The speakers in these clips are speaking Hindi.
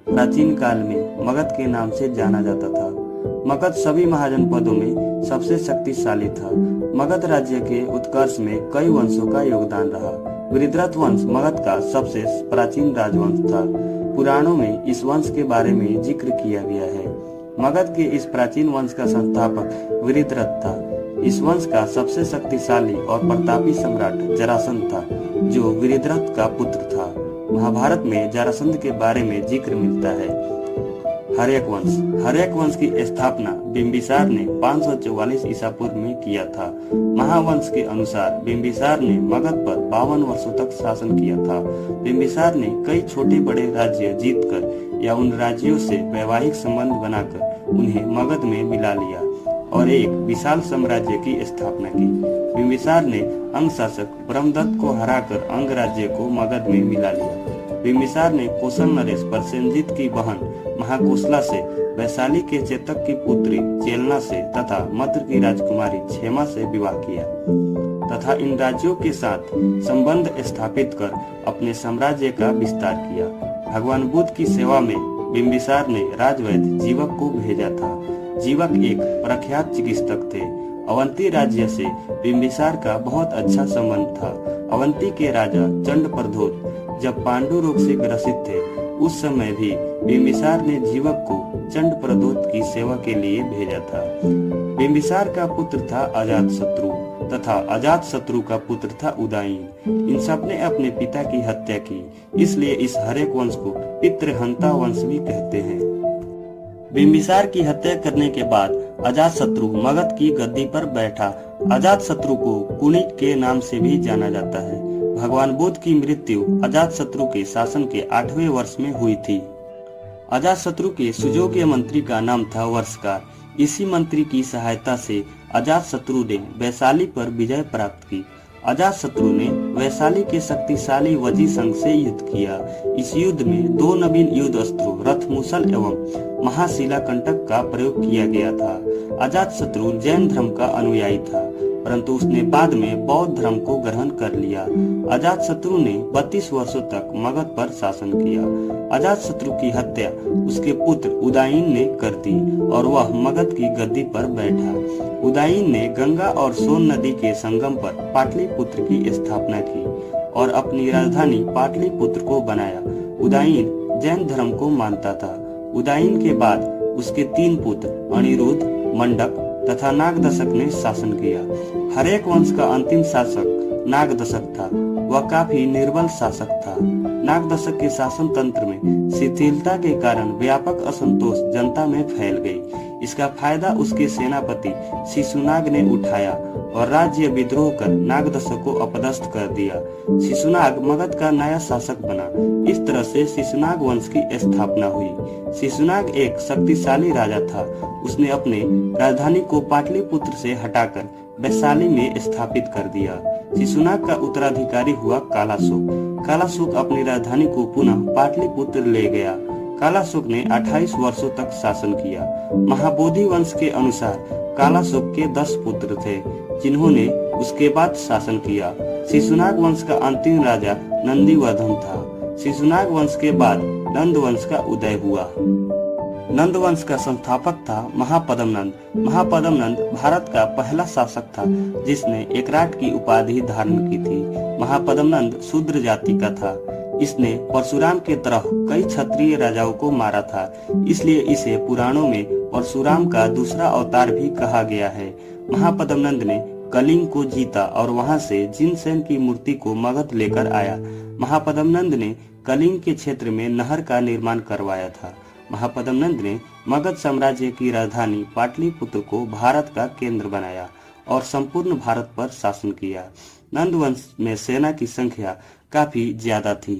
प्राचीन काल में मगध के नाम से जाना जाता था। मगध सभी महाजनपदों में सबसे शक्तिशाली था। मगध राज्य के उत्कर्ष में कई वंशों का योगदान रहा। वृषद्रथ वंश मगध का सबसे प्राचीन राजवंश था। पुराणों में इस वंश के बारे में जिक्र किया गया है। मगध के इस प्राचीन वंश का संस्थापक वृषद्रथ था। इस वंश का सबसे शक्तिशाली और प्रतापी सम्राट जरासंध था, जो वृषद्रथ का पुत्र था। महाभारत में जरासंध के बारे में जिक्र मिलता है। हर्यक वंश की स्थापना बिंबिसार ने 544 ईसा पूर्व में किया था। महावंश के अनुसार बिंबिसार ने मगध पर 52 वर्षों तक शासन किया था। बिंबिसार ने कई छोटे बड़े राज्य जीतकर या उन राज्यों से वैवाहिक संबंध बनाकर उन्हें मगध में मिला लिया और एक विशाल साम्राज्य की स्थापना की। बिंबिसार ने अंग शासक ब्रह्मदत्त को हराकर अंग राज्य को मगध में मिला लिया। बिंबिसार ने कौशल नरेश प्रसेनजीत की बहन महाकोशला से, वैशाली के चेतक की पुत्री चेलना से तथा मद्र की राजकुमारी क्षेमा से विवाह किया तथा इन राज्यों के साथ संबंध स्थापित कर अपने साम्राज्य का विस्तार किया। भगवान बुद्ध की सेवा में बिंबिसार ने राजवैद्य जीवक को भेजा था। जीवक एक प्रख्यात चिकित्सक थे। अवंती राज्य से बिंबिसार का बहुत अच्छा संबंध था। अवंती के राजा चंडप्रद्योत जब पांडु रोग से ग्रसित थे, उस समय भी बिंबिसार ने जीवक को चंडप्रद्योत की सेवा के लिए भेजा था। बिंबिसार का पुत्र था अजातशत्रु तथा अजातशत्रु का पुत्र था उदयन। इन सब ने अपने पिता की हत्या की, इसलिए इस हर्यक वंश को पितृहंता वंश भी कहते हैं। बिंबिसार की हत्या करने के बाद अजातशत्रु मगध की गद्दी पर बैठा। अजातशत्रु को कुणिक के नाम से भी जाना जाता है। भगवान बुद्ध की मृत्यु अजातशत्रु के शासन के 8वें वर्ष में हुई थी। अजातशत्रु के सुयोग्य मंत्री का नाम था वर्षकार। इसी मंत्री की सहायता से अजातशत्रु ने वैशाली पर विजय प्राप्त की। अजातशत्रु ने वैशाली के शक्तिशाली वजी संघ से युद्ध किया। इस युद्ध में 2 नवीन युद्ध अस्त्रों रथमुसल एवं महाशिलाकंटक का प्रयोग किया गया था। अजातशत्रु जैन धर्म का अनुयायी था, परंतु उसने बाद में बौद्ध धर्म को ग्रहण कर लिया। अजातशत्रु ने 32 वर्षों तक मगध पर शासन किया। अजातशत्रु की हत्या उसके पुत्र उदयन ने कर दी और वह मगध की गद्दी पर बैठा। उदयन ने गंगा और सोन नदी के संगम पर पाटलिपुत्र की स्थापना की और अपनी राजधानी पाटलिपुत्र को बनाया। उदयन जैन धर्म को मानता था। उदयन के बाद उसके 3 पुत्र अनिरुद्ध, मंडक तथा नागदशक ने शासन किया। हर्यक वंश का अंतिम शासक नागदशक था। वह काफी निर्बल शासक था। नागदशक के शासन तंत्र में शिथिलता के कारण व्यापक असंतोष जनता में फैल गई। इसका फायदा उसके सेनापति शिशुनाग ने उठाया और राज्य विद्रोह कर नागदशक को अपदस्थ कर दिया। शिशुनाग मगध का नया शासक बना। इस तरह से शिशुनाग वंश की स्थापना हुई। शिशुनाग एक शक्तिशाली राजा था। उसने अपने राजधानी को पाटलिपुत्र से हटाकर वैशाली में स्थापित कर दिया। शिशुनाग का उत्तराधिकारी हुआ कालाशोक। कालाशोक अपनी राजधानी को पुनः पाटलिपुत्र ले गया। कालाशोक ने 28 वर्षों तक शासन किया। महाबोधि वंश के अनुसार कालाशोक के 10 पुत्र थे, जिन्होंने उसके बाद शासन किया। शिशुनाग वंश का अंतिम राजा नंदीवर्धन था। शिशुनाग वंश के बाद नंद वंश का उदय हुआ। नंद वंश का संस्थापक था महापद्मनंद। महापद्मनंद भारत का पहला शासक था जिसने एकराट की उपाधि धारण की थी। महापद्मनंद शूद्र जाति का था। इसने परशुराम के तरह कई क्षत्रिय राजाओं को मारा था, इसलिए इसे पुराणों में परशुराम का दूसरा अवतार भी कहा गया है। महापद्मनंद ने कलिंग को जीता और वहां से जिनसेन की मूर्ति को मगध लेकर आया। महापद्मनंद ने कलिंग के क्षेत्र में नहर का निर्माण करवाया था। महापद्मनंद ने मगध साम्राज्य की राजधानी पाटलिपुत्र को भारत का केंद्र बनाया और संपूर्ण भारत पर शासन किया। नंद वंश में सेना की संख्या काफी ज्यादा थी।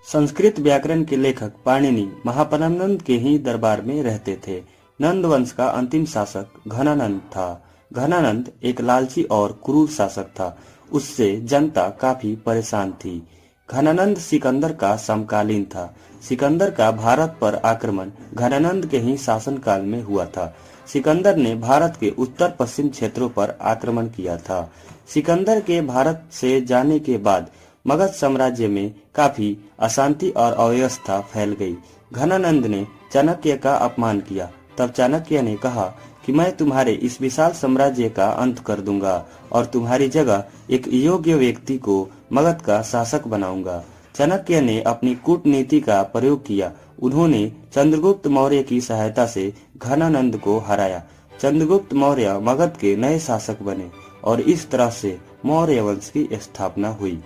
संस्कृत व्याकरण के लेखक पाणिनि महापद्मनंद के ही दरबार में रहते थे। नंद वंश का अंतिम शासक घनानंद था। घनानंद एक लालची और क्रूर शासक था। उससे जनता काफी परेशान थी। घनानंद सिकंदर का समकालीन था। सिकंदर का भारत पर आक्रमण घनानंद के ही शासनकाल में हुआ था। सिकंदर ने भारत के उत्तर पश्चिम क्षेत्रों पर आक्रमण किया था। सिकंदर के भारत से जाने के बाद मगध साम्राज्य में काफी अशांति और अव्यवस्था फैल गई। घनानंद ने चाणक्य का अपमान किया। तब चाणक्य ने कहा कि मैं तुम्हारे इस विशाल साम्राज्य का अंत कर दूंगा और तुम्हारी जगह एक योग्य व्यक्ति को मगध का शासक बनाऊंगा। चाणक्य ने अपनी कूटनीति का प्रयोग किया। उन्होंने चंद्रगुप्त मौर्य की सहायता से घनानंद को हराया। चंद्रगुप्त मौर्य मगध के नए शासक बने और इस तरह से मौर्य वंश की स्थापना हुई।